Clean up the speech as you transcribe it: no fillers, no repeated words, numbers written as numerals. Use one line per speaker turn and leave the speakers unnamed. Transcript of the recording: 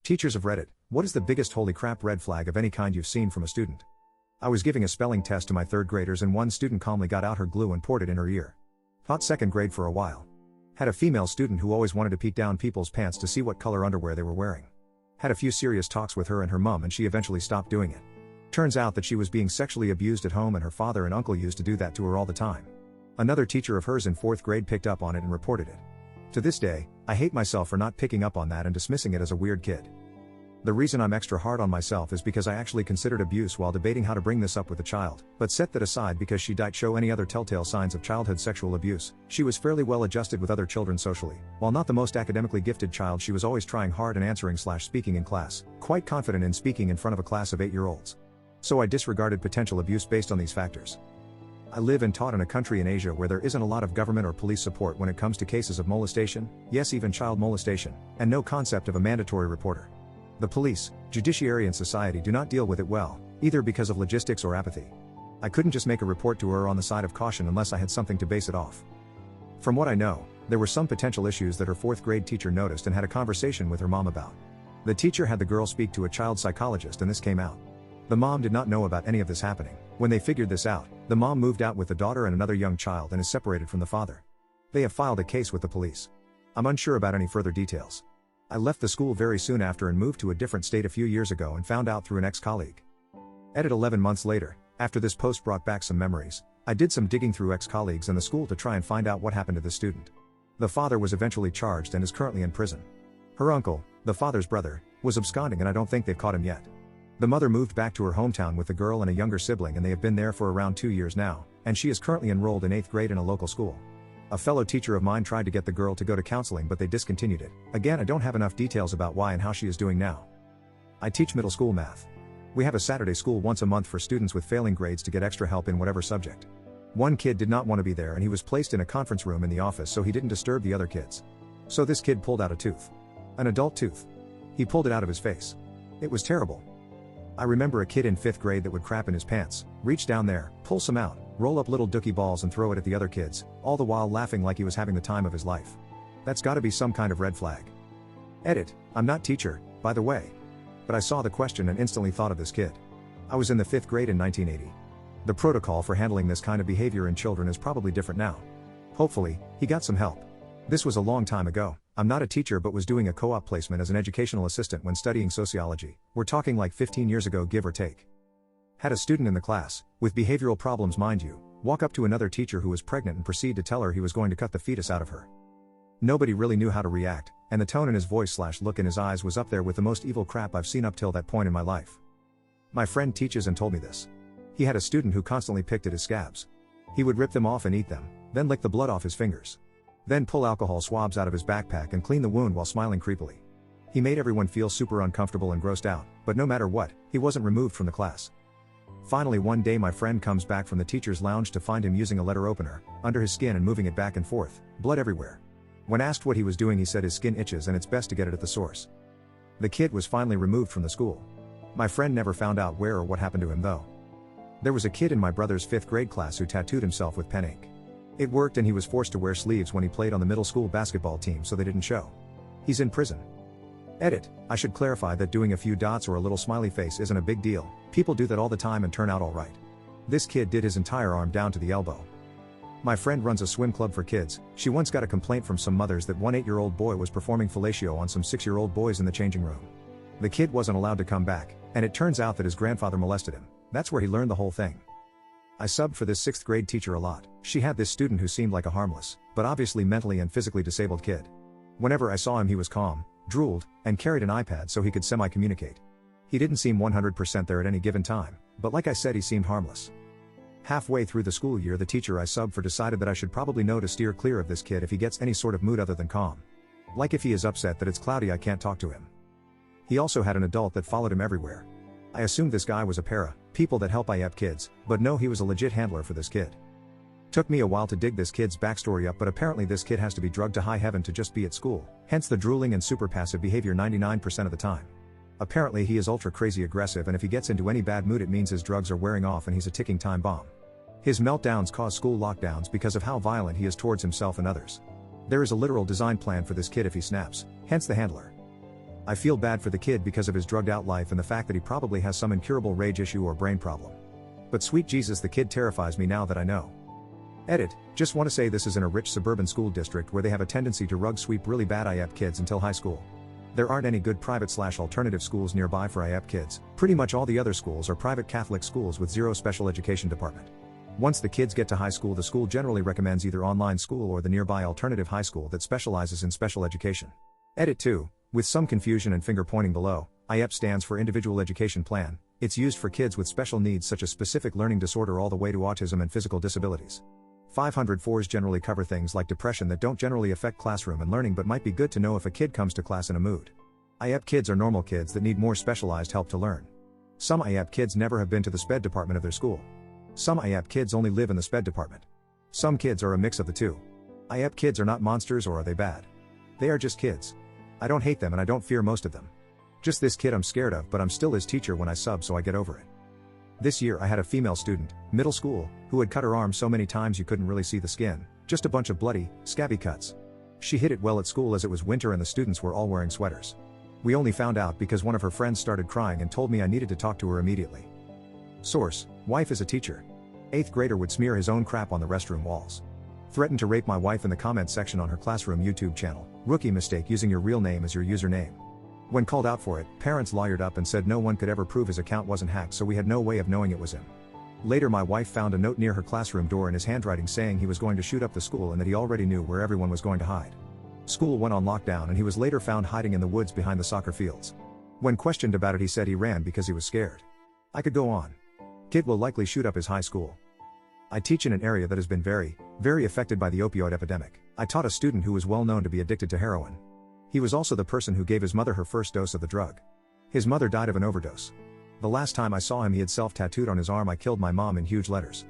Teachers of Reddit, what is the biggest holy crap red flag of any kind you've seen from a student? I was giving a spelling test to my third graders and one student calmly got out her glue and poured it in her ear. Taught second grade for a while. Had a female student who always wanted to peek down people's pants to see what color underwear they were wearing. Had a few serious talks with her and her mom and she eventually stopped doing it. Turns out that she was being sexually abused at home and her father and uncle used to do that to her all the time. Another teacher of hers in fourth grade picked up on it and reported it. To this day, I hate myself for not picking up on that and dismissing it as a weird kid. The reason I'm extra hard on myself is because I actually considered abuse while debating how to bring this up with the child, but set that aside because she didn't show any other telltale signs of childhood sexual abuse. She was fairly well adjusted with other children socially. While not the most academically gifted child, she was always trying hard and answering/speaking in class, quite confident in speaking in front of a class of 8-year-olds. So I disregarded potential abuse based on these factors. I live and taught in a country in Asia where there isn't a lot of government or police support when it comes to cases of molestation, yes, even child molestation, and no concept of a mandatory reporter. The police, judiciary and society do not deal with it well, either because of logistics or apathy. I couldn't just make a report to her on the side of caution unless I had something to base it off. From what I know, there were some potential issues that her fourth grade teacher noticed and had a conversation with her mom about. The teacher had the girl speak to a child psychologist and this came out. The mom did not know about any of this happening. When they figured this out, the mom moved out with the daughter and another young child and is separated from the father. They have filed a case with the police. I'm unsure about any further details. I left the school very soon after and moved to a different state a few years ago and found out through an ex-colleague. Edit 11 months later, after this post brought back some memories, I did some digging through ex-colleagues and the school to try and find out what happened to the student. The father was eventually charged and is currently in prison. Her uncle, the father's brother, was absconding and I don't think they've caught him yet. The mother moved back to her hometown with the girl and a younger sibling and they have been there for around 2 years now, and she is currently enrolled in 8th grade in a local school. A fellow teacher of mine tried to get the girl to go to counseling but they discontinued it. Again, I don't have enough details about why and how she is doing now. I teach middle school math. We have a Saturday school once a month for students with failing grades to get extra help in whatever subject. One kid did not want to be there and he was placed in a conference room in the office so he didn't disturb the other kids. So this kid pulled out a tooth. An adult tooth. He pulled it out of his face. It was terrible. I remember a kid in 5th grade that would crap in his pants, reach down there, pull some out, roll up little dookie balls and throw it at the other kids, all the while laughing like he was having the time of his life. That's gotta be some kind of red flag. Edit, I'm not teacher, by the way. But I saw the question and instantly thought of this kid. I was in the 5th grade in 1980. The protocol for handling this kind of behavior in children is probably different now. Hopefully, he got some help. This was a long time ago. I'm not a teacher but was doing a co-op placement as an educational assistant when studying sociology. We're talking like 15 years ago, give or take. Had a student in the class, with behavioral problems mind you, walk up to another teacher who was pregnant and proceed to tell her he was going to cut the fetus out of her. Nobody really knew how to react, and the tone in his voice/look in his eyes was up there with the most evil crap I've seen up till that point in my life. My friend teaches and told me this. He had a student who constantly picked at his scabs. He would rip them off and eat them, then lick the blood off his fingers. Then pull alcohol swabs out of his backpack and clean the wound while smiling creepily. He made everyone feel super uncomfortable and grossed out, but no matter what, he wasn't removed from the class. Finally one day my friend comes back from the teacher's lounge to find him using a letter opener, under his skin and moving it back and forth, blood everywhere. When asked what he was doing he said his skin itches and it's best to get it at the source. The kid was finally removed from the school. My friend never found out where or what happened to him though. There was a kid in my brother's 5th grade class who tattooed himself with pen ink. It worked and he was forced to wear sleeves when he played on the middle school basketball team so they didn't show. He's in prison. Edit, I should clarify that doing a few dots or a little smiley face isn't a big deal, people do that all the time and turn out alright. This kid did his entire arm down to the elbow. My friend runs a swim club for kids. She once got a complaint from some mothers that one 8-year-old boy was performing fellatio on some 6-year-old boys in the changing room. The kid wasn't allowed to come back, and it turns out that his grandfather molested him. That's where he learned the whole thing. I subbed for this 6th grade teacher a lot. She had this student who seemed like a harmless, but obviously mentally and physically disabled kid. Whenever I saw him he was calm, drooled, and carried an iPad so he could semi-communicate. He didn't seem 100% there at any given time, but like I said he seemed harmless. Halfway through the school year the teacher I subbed for decided that I should probably know to steer clear of this kid if he gets any sort of mood other than calm. Like if he is upset that it's cloudy I can't talk to him. He also had an adult that followed him everywhere. I assumed this guy was a para, people that help IEP kids, but no, he was a legit handler for this kid. Took me a while to dig this kid's backstory up, but apparently this kid has to be drugged to high heaven to just be at school, hence the drooling and super passive behavior 99% of the time. Apparently he is ultra crazy aggressive and if he gets into any bad mood it means his drugs are wearing off and he's a ticking time bomb. His meltdowns cause school lockdowns because of how violent he is towards himself and others. There is a literal design plan for this kid if he snaps, hence the handler. I feel bad for the kid because of his drugged out life and the fact that he probably has some incurable rage issue or brain problem. But sweet Jesus, the kid terrifies me now that I know. Edit, just want to say this is in a rich suburban school district where they have a tendency to rug sweep really bad IEP kids until high school. There aren't any good private/alternative schools nearby for IEP kids, pretty much all the other schools are private Catholic schools with zero special education department. Once the kids get to high school, the school generally recommends either online school or the nearby alternative high school that specializes in special education. Edit 2, with some confusion and finger pointing below, IEP stands for Individual Education Plan. It's used for kids with special needs such as specific learning disorder all the way to autism and physical disabilities. 504s generally cover things like depression that don't generally affect classroom and learning but might be good to know if a kid comes to class in a mood. IEP kids are normal kids that need more specialized help to learn. Some IEP kids never have been to the SPED department of their school. Some IEP kids only live in the SPED department. Some kids are a mix of the two. IEP kids are not monsters, or are they bad? They are just kids. I don't hate them and I don't fear most of them. Just this kid I'm scared of, but I'm still his teacher when I sub, so I get over it. This year I had a female student, middle school, who had cut her arm so many times you couldn't really see the skin, just a bunch of bloody, scabby cuts. She hid it well at school as it was winter and the students were all wearing sweaters. We only found out because one of her friends started crying and told me I needed to talk to her immediately. Source, wife is a teacher. 8th grader would smear his own crap on the restroom walls. Threatened to rape my wife in the comments section on her classroom YouTube channel. Rookie mistake using your real name as your username. When called out for it, parents lawyered up and said no one could ever prove his account wasn't hacked, so we had no way of knowing it was him. Later my wife found a note near her classroom door in his handwriting saying he was going to shoot up the school and that he already knew where everyone was going to hide. School went on lockdown and he was later found hiding in the woods behind the soccer fields. When questioned about it, he said he ran because he was scared. I could go on. Kid will likely shoot up his high school. I teach in an area that has been very affected by the opioid epidemic. I taught a student who was well known to be addicted to heroin. He was also the person who gave his mother her first dose of the drug. His mother died of an overdose. The last time I saw him, he had self-tattooed on his arm, "I killed my mom," in huge letters.